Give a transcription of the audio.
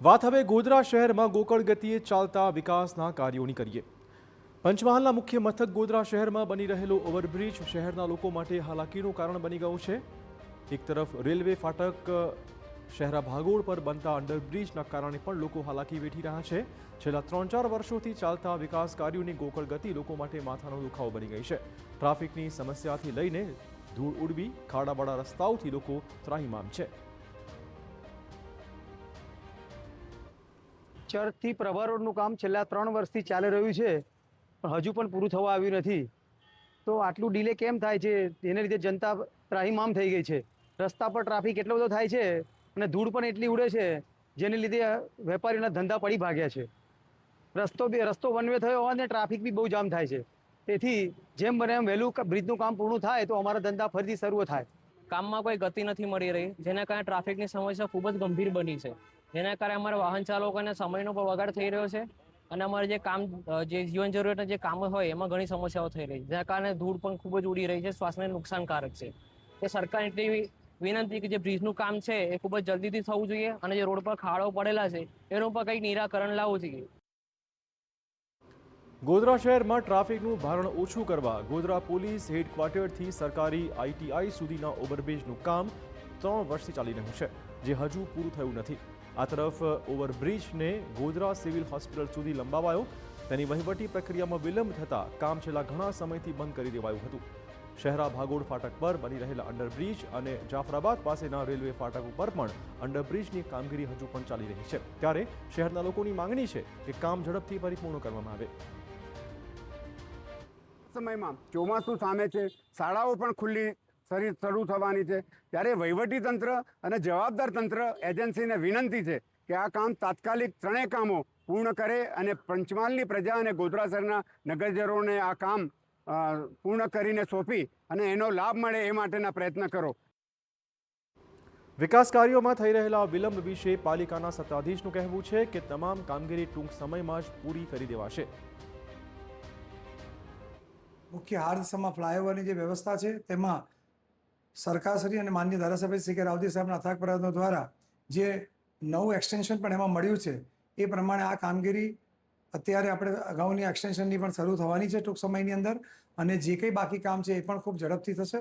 વાત હવે ગોધરા શહેરમાં ગોકળ ગતિએ ચાલતા વિકાસના કાર્યોની કરીએ। પંચમહાલના મુખ્ય મથક ગોધરા શહેરમાં બની રહેલો ઓવરબ્રિજ શહેરના લોકો માટે હાલાકીનું કારણ બની ગયું છે। એક તરફ રેલવે ફાટક શહેરા ભાગોળ પર બનતા અંડરબ્રિજના કારણે પણ લોકો હાલાકી વેઠી રહ્યા છે। છેલ્લા 3-4 વર્ષોથી ચાલતા વિકાસ કાર્યોની ગોકળ ગતિ લોકો માટે માથાનો દુખાવો બની ગઈ છે। ટ્રાફિકની સમસ્યાથી લઈને ધૂળ ઉડવી ખાડાવાળા રસ્તાઓથી લોકો ત્રાહિમામ છે। ચર્ચથી પ્રભા રોડનું કામ છેલ્લા 3 વર્ષથી ચાલી રહ્યું છે, પણ હજુ પણ પૂરું થવા આવ્યું નથી। તો આટલું ડિલે કેમ થાય છે? તેને લીધે જનતા ત્રાહિમામ થઈ ગઈ છે। રસ્તા પર ટ્રાફિક એટલો બધો થાય છે અને ધૂળ પણ એટલી ઉડે છે, જેને લીધે વેપારીઓના ધંધા પડી ભાગ્યા છે। રસ્તો વન વે થયો હોવાને ટ્રાફિક બી બહુ જામ થાય છે। તેથી જેમ બને એમ વહેલું બ્રિજનું કામ પૂર્ણ થાય તો અમારા ધંધા ફરીથી શરૂ થાય। કામમાં કોઈ ગતિ નથી મળી રહી, જેના કારણે ટ્રાફિકની સમસ્યા ખૂબ જ ગંભીર બની છે। જેના કારણે અમારા વાહન ચાલકોને સમયનો પણ બગાડ થઈ રહ્યો છે અને અમારે જે જીવન જરૂરિયાતના જે કામો હોય એમાં ઘણી સમસ્યાઓ થઈ રહી છે, જેના કારણે ધૂળ પણ ખૂબ જ ઉડી રહી છે, શ્વાસને નુકસાનકારક છે। એ સરકારને એટલી વિનંતી કે જે બ્રિજનું કામ છે એ ખૂબ જ જલ્દીથી થવું જોઈએ અને જે રોડ પર ખાડો પડેલા છે એનું પણ કંઈક નિરાકરણ લાવવું જોઈએ। ગોધરા શહેરમાં ટ્રાફિકનું ભારણ ઓછું કરવા ગોધરા પોલીસ હેડક્વાર્ટરથી સરકારી ITI સુધીના ઓવરબ્રિજનું કામ 3 વર્ષથી ચાલી રહ્યું છે, જે હજુ પૂરું થયું નથી। આ તરફ ઓવરબ્રિજને ગોધરા સિવિલ હોસ્પિટલ સુધી લંબાવાયો, તેની વહીવટી પ્રક્રિયામાં વિલંબ થતાં કામ છેલ્લા ઘણા સમયથી બંધ કરી દેવાયું હતું। શહેરા ભાગોળ ફાટક પર બની રહેલા અંડરબ્રિજ અને જાફરાબાદ પાસેના રેલવે ફાટક ઉપર પણ અંડરબ્રિજની કામગીરી હજુ પણ ચાલી રહી છે, ત્યારે શહેરના લોકોની માંગણી છે કે કામ ઝડપથી પરિપૂર્ણ કરવામાં આવે। સમયમાં ચોમાસું સામે છે, શાળાઓ પણ ખુલ્લી શરૂ થવાની છે, ત્યારે વહીવટી તંત્ર અને જવાબદાર તંત્ર એજન્સીને વિનંતી છે કે આ કામ તાત્કાલિક ત્રણેય કામો પૂર્ણ કરે અને પંચમહાલની પ્રજા અને ગોધરા શહેરના નગરજનોને આ કામ પૂર્ણ કરીને સોંપી અને એનો લાભ મળે એ માટેના પ્રયત્ન કરો। વિકાસ કાર્યોમાં થઈ રહેલા વિલંબ વિશે પાલિકાના સત્તાધીશનું કહેવું છે કે તમામ કામગીરી ટૂંક સમયમાં જ પૂરી કરી દેવાશે। મુખ્ય હાર્દસમાં ફ્લાયઓવરની જે વ્યવસ્થા છે તેમાં સરકારશ્રી અને માન્ય ધારાસભ્ય શ્રી કે રાવતી સાહેબના અથાગ પ્રયત્નો દ્વારા જે નવું એક્સટેન્શન પણ એમાં મળ્યું છે એ પ્રમાણે આ કામગીરી અત્યારે આપણે અગાઉની એક્સટેન્શનની પણ શરૂ થવાની છે ટૂંક સમયની અંદર, અને જે કંઈ બાકી કામ છે એ પણ ખૂબ ઝડપથી થશે।